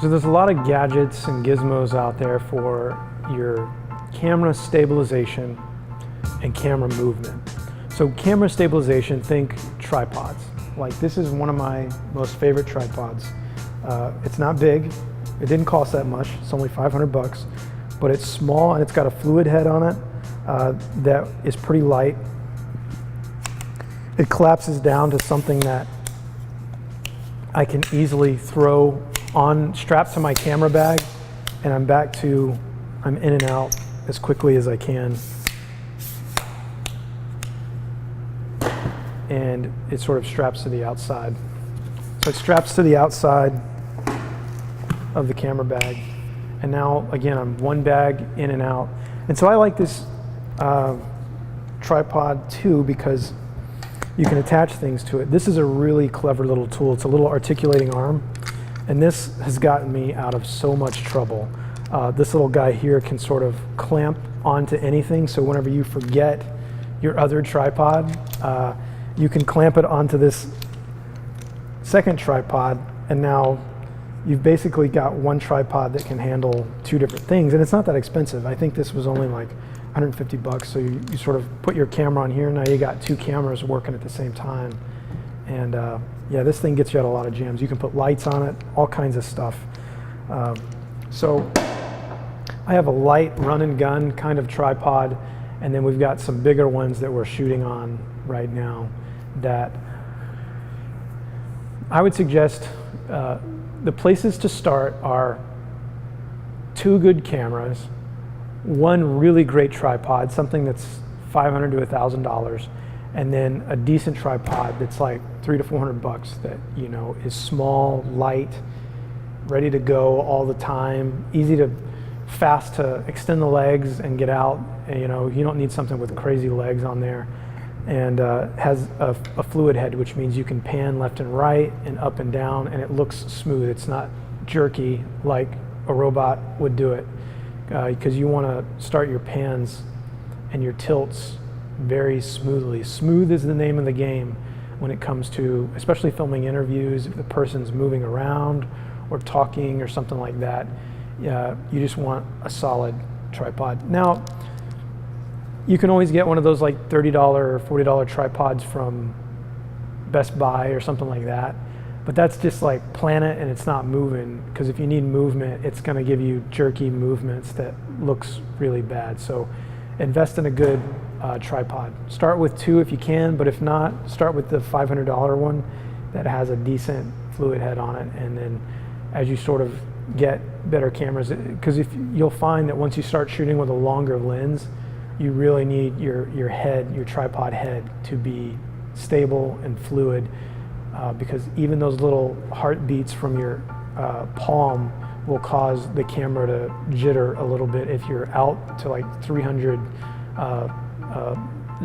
So there's a lot of gadgets and gizmos out there for your camera stabilization and camera movement. So camera stabilization, think tripods. Like this is one of my most favorite tripods. It's not big, it didn't cost that much, it's only 500 bucks, but it's small and it's got a fluid head on it that is pretty light. It collapses down to something that I can easily throw on, strapped to my camera bag, and I'm in and out as quickly as I can. And it sort of straps to the outside. So it straps to the outside of the camera bag. And now, again, I'm one bag in and out. And so I like this tripod too because you can attach things to it. This is a really clever little tool. It's a little articulating arm. And this has gotten me out of so much trouble. This little guy here can sort of clamp onto anything. So whenever you forget your other tripod, you can clamp it onto this second tripod, and now you've basically got one tripod that can handle two different things. And it's not that expensive. I think this was only like 150 bucks. So you sort of put your camera on here, now you got two cameras working at the same time. And yeah, this thing gets you out a lot of jams. You can put lights on it, all kinds of stuff. So I have a light run and gun kind of tripod, and then we've got some bigger ones that we're shooting on right now that I would suggest the places to start are two good cameras, one really great tripod, something that's $500 to $1,000, and then a decent tripod that's like $300 to $400 that, you know, is small, light, ready to go all the time, fast to extend the legs and get out. And, you know, you don't need something with crazy legs on there. And has a fluid head, which means you can pan left and right and up and down, and it looks smooth. It's not jerky like a robot would do it, because you want to start your pans and your tilts very smoothly. Smooth is the name of the game when it comes to, especially filming interviews, if the person's moving around or talking or something like that. You just want a solid tripod. Now, you can always get one of those like $30 or $40 tripods from Best Buy or something like that. But that's just like plan it and it's not moving, because if you need movement, it's going to give you jerky movements that looks really bad. So invest in a good tripod. Start with two if you can, but if not, start with the $500 one that has a decent fluid head on it. And then as you sort of get better cameras, because you'll find that once you start shooting with a longer lens, you really need your head, your tripod head, to be stable and fluid, because even those little heartbeats from your palm will cause the camera to jitter a little bit if you're out to like 300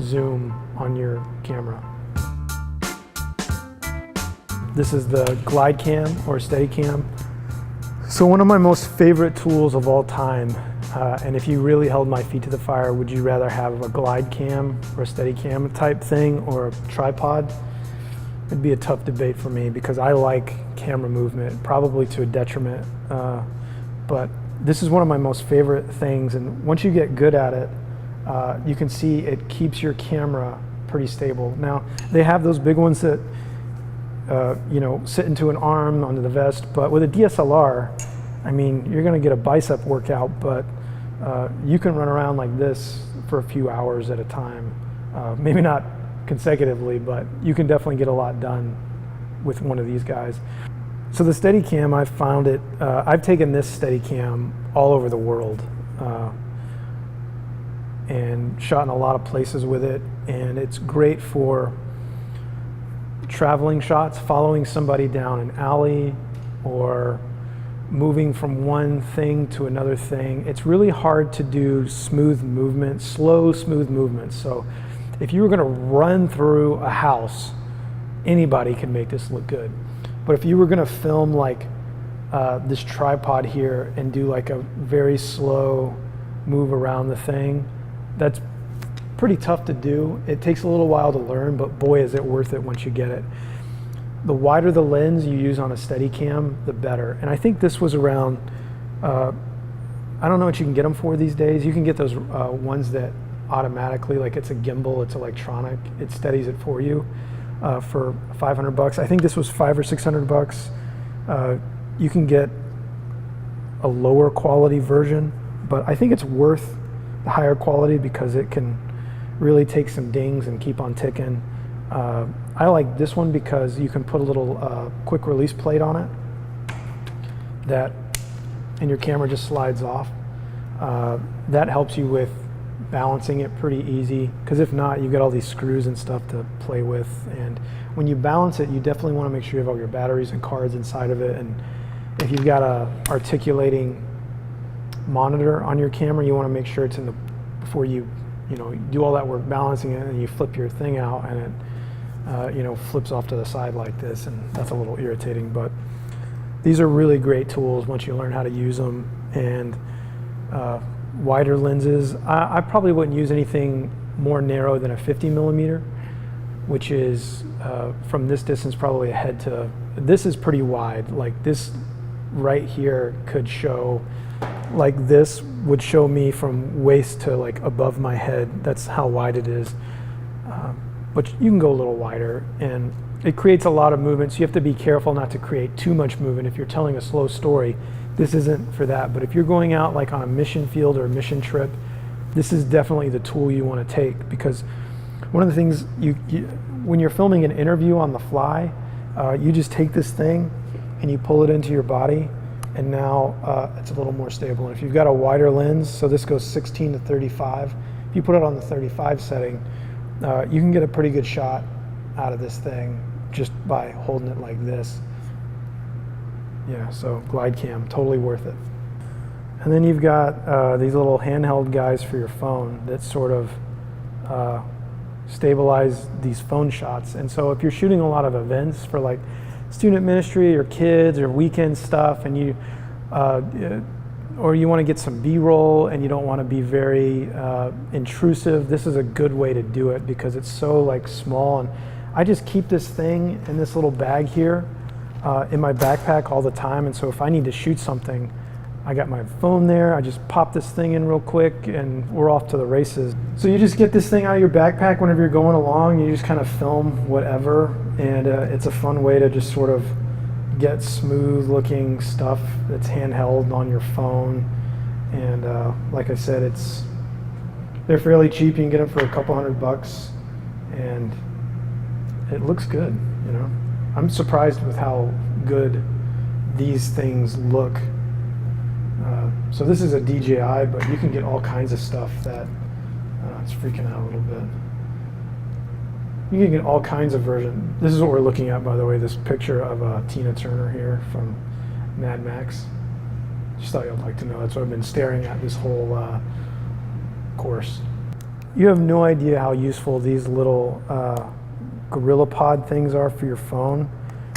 zoom on your camera. This is the glide cam or steady cam. So one of my most favorite tools of all time, and if you really held my feet to the fire, would you rather have a glide cam or a steady cam type thing or a tripod? It'd be a tough debate for me because I like camera movement, probably to a detriment. But this is one of my most favorite things, and once you get good at it, you can see it keeps your camera pretty stable. Now, they have those big ones that you know, sit into an arm onto the vest, but with a DSLR, I mean, you're gonna get a bicep workout, but you can run around like this for a few hours at a time. Maybe not consecutively, but you can definitely get a lot done with one of these guys. So the Steadicam, I've found it, I've taken this Steadicam all over the world and shot in a lot of places with it, and it's great for traveling shots, following somebody down an alley or moving from one thing to another thing. It's really hard to do smooth movements, slow, smooth movements. So if you were gonna run through a house, anybody can make this look good. But if you were gonna film like this tripod here and do like a very slow move around the thing, that's pretty tough to do. It takes a little while to learn, but boy, is it worth it once you get it. the wider the lens you use on a Steadicam, the better. And I think this was around, I don't know what you can get them for these days. You can get those ones that automatically, like it's a gimbal, it's electronic, it steadies it for you for $500. I think this was $500 or $600. You can get a lower quality version, but I think it's worth the higher quality because it can really take some dings and keep on ticking. I like this one because you can put a little quick release plate on it that, and your camera just slides off. That helps you with balancing it pretty easy, because if not, you get all these screws and stuff to play with. And when you balance it, you definitely want to make sure you have all your batteries and cards inside of it. And if you've got a articulating monitor on your camera, you want to make sure it's in the, before you do all that work balancing it, and you flip your thing out and it flips off to the side like this, and that's a little irritating. But these are really great tools once you learn how to use them. And wider lenses, I probably wouldn't use anything more narrow than a 50 millimeter, which is from this distance probably a head to, this is pretty wide. Like this right here could show, like this would show me from waist to like above my head. That's how wide it is. But you can go a little wider, and it creates a lot of movement, so you have to be careful not to create too much movement. If you're telling a slow story, this isn't for that. But if you're going out like on a mission field or a mission trip, this is definitely the tool you want to take, because one of the things when you're filming an interview on the fly, you just take this thing and you pull it into your body, and now it's a little more stable. And if you've got a wider lens, so this goes 16 to 35, if you put it on the 35 setting, you can get a pretty good shot out of this thing just by holding it like this. Yeah, so glide cam, totally worth it. And then you've got these little handheld guys for your phone that sort of stabilize these phone shots. And so if you're shooting a lot of events for like student ministry or kids or weekend stuff, and you or you want to get some B-roll and you don't want to be very intrusive, this is a good way to do it because it's so like small. And I just keep this thing in this little bag here in my backpack all the time. And so if I need to shoot something, I got my phone there, I just pop this thing in real quick and we're off to the races. So you just get this thing out of your backpack whenever you're going along, you just kind of film whatever, and it's a fun way to just sort of get smooth looking stuff that's handheld on your phone. And like I said, they're fairly cheap. You can get them for a couple $100 and it looks good, I'm surprised with how good these things look. So this is a DJI, but you can get all kinds of stuff that, it's freaking out a little bit. You can get all kinds of versions. This is what we're looking at, by the way, this picture of Tina Turner here from Mad Max. Just thought you'd like to know. That's what I've been staring at this whole course. You have no idea how useful these little Gorilla Pod things are for your phone,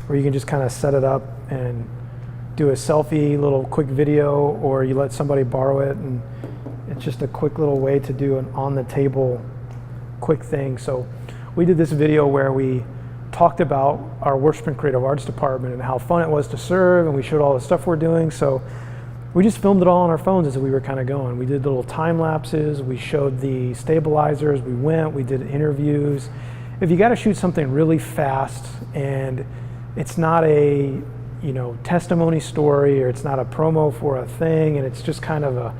where you can just kind of set it up and do a selfie, little quick video, or you let somebody borrow it, and it's just a quick little way to do an on-the-table quick thing. So we did this video where we talked about our worship and creative arts department and how fun it was to serve, and we showed all the stuff we're doing. So we just filmed it all on our phones as we were kind of going. We did little time lapses, we showed the stabilizers, we did interviews. If you got to shoot something really fast and it's not a testimony story, or it's not a promo for a thing, and it's just kind of a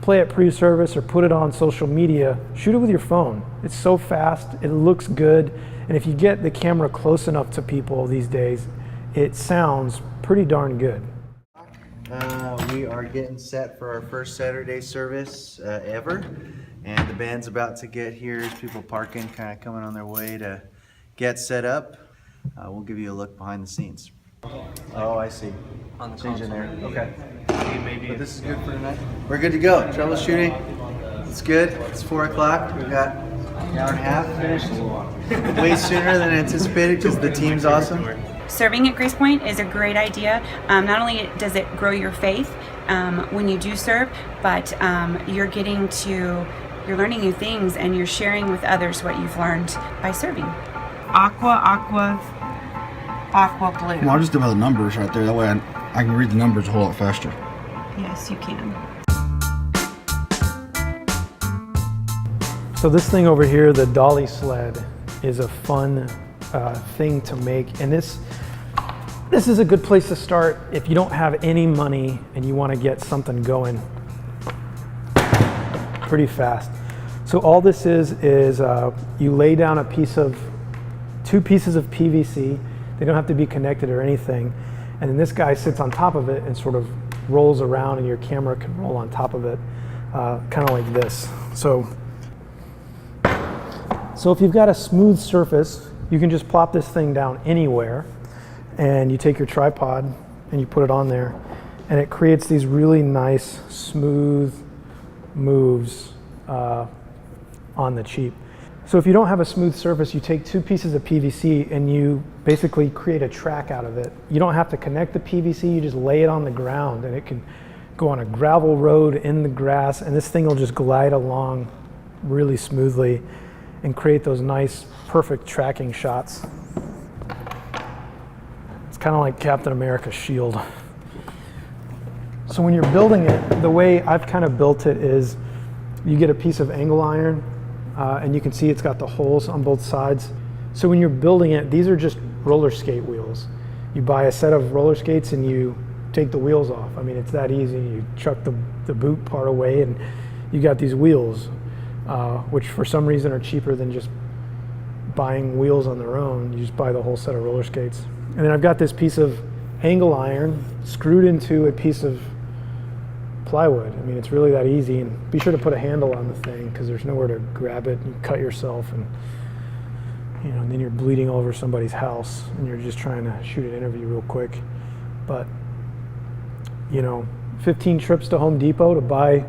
play it pre-service or put it on social media, shoot it with your phone. It's so fast, it looks good, and if you get the camera close enough to people these days, it sounds pretty darn good. We are getting set for our first Saturday service ever, and the band's about to get here. There's people parking, kind of coming on their way to get set up. We'll give you a look behind the scenes. Oh, I see. On the Change in there. Okay. Maybe. But this is good for tonight. We're good to go. Troubleshooting. It's good. It's 4 o'clock. We've got an hour and a half finished. Way sooner than anticipated because the team's awesome. Serving at Grace Point is a great idea. Not only does it grow your faith when you do serve, but you're learning new things, and you're sharing with others what you've learned by serving. Aqua, aqua blue. Well, I'll just do by the numbers right there. That way I can read the numbers a whole lot faster. Yes, you can. So this thing over here, the dolly sled, is a fun thing to make, and this is a good place to start if you don't have any money and you want to get something going pretty fast. So all this is you lay down two pieces of PVC. They don't have to be connected or anything, and then this guy sits on top of it and sort of rolls around, and your camera can roll on top of it, kind of like this. So if you've got a smooth surface, you can just plop this thing down anywhere, and you take your tripod and you put it on there, and it creates these really nice, smooth moves on the cheap. So if you don't have a smooth surface, you take two pieces of PVC and you basically create a track out of it. You don't have to connect the PVC, you just lay it on the ground, and it can go on a gravel road in the grass, and this thing will just glide along really smoothly and create those nice, perfect tracking shots. It's kind of like Captain America's shield. So when you're building it, the way I've kind of built it is you get a piece of angle iron, and you can see it's got the holes on both sides. So when you're building it, these are just roller skate wheels. You buy a set of roller skates and you take the wheels off. I mean, it's that easy. You chuck the boot part away and you got these wheels, which for some reason are cheaper than just buying wheels on their own. You just buy the whole set of roller skates. And then I've got this piece of angle iron screwed into a piece of plywood. I mean, it's really that easy, and be sure to put a handle on the thing because there's nowhere to grab it. You cut yourself, and and then you're bleeding all over somebody's house, and you're just trying to shoot an interview real quick. But 15 trips to Home Depot to buy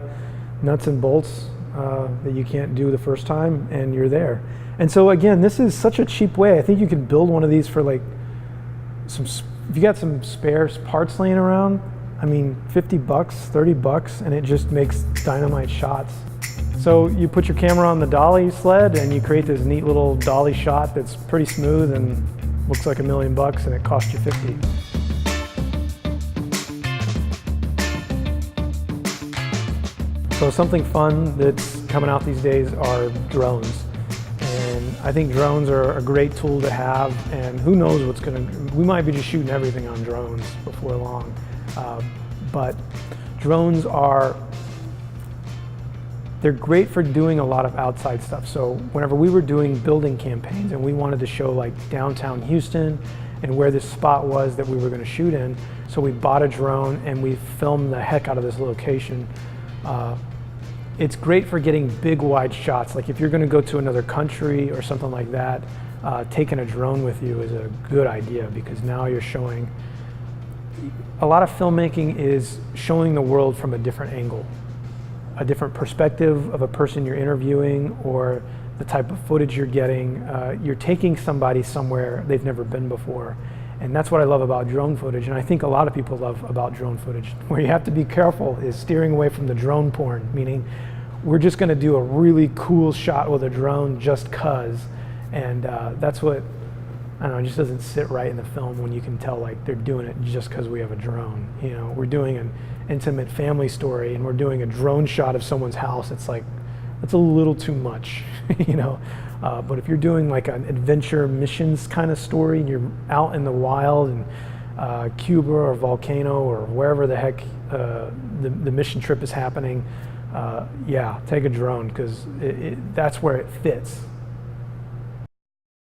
nuts and bolts that you can't do the first time, and you're there. And so again, this is such a cheap way. I think you can build one of these for like if you got some spare parts laying around, I mean, $50, $30, and it just makes dynamite shots. So you put your camera on the dolly sled and you create this neat little dolly shot that's pretty smooth and looks like $1 million, and it cost you 50. So something fun that's coming out these days are drones. And I think drones are a great tool to have, and who knows we might be just shooting everything on drones before long. But drones they're great for doing a lot of outside stuff. So whenever we were doing building campaigns and we wanted to show like downtown Houston and where this spot was that we were going to shoot in, so we bought a drone and we filmed the heck out of this location. It's great for getting big, wide shots. Like if you're going to go to another country or something like that, taking a drone with you is a good idea, because now you're showing. A lot of filmmaking is showing the world from a different angle, a different perspective of a person you're interviewing, or the type of footage you're getting. You're taking somebody somewhere they've never been before. And that's what I love about drone footage, and I think a lot of people love about drone footage. Where you have to be careful is steering away from the drone porn, meaning we're just gonna do a really cool shot with a drone just cause, and that's what, I don't know, it just doesn't sit right in the film when you can tell like they're doing it just because we have a drone. We're doing an intimate family story and we're doing a drone shot of someone's house. It's like, that's a little too much, But if you're doing like an adventure missions kind of story and you're out in the wild in Cuba or Volcano or wherever the heck the mission trip is happening, yeah, take a drone, because that's where it fits.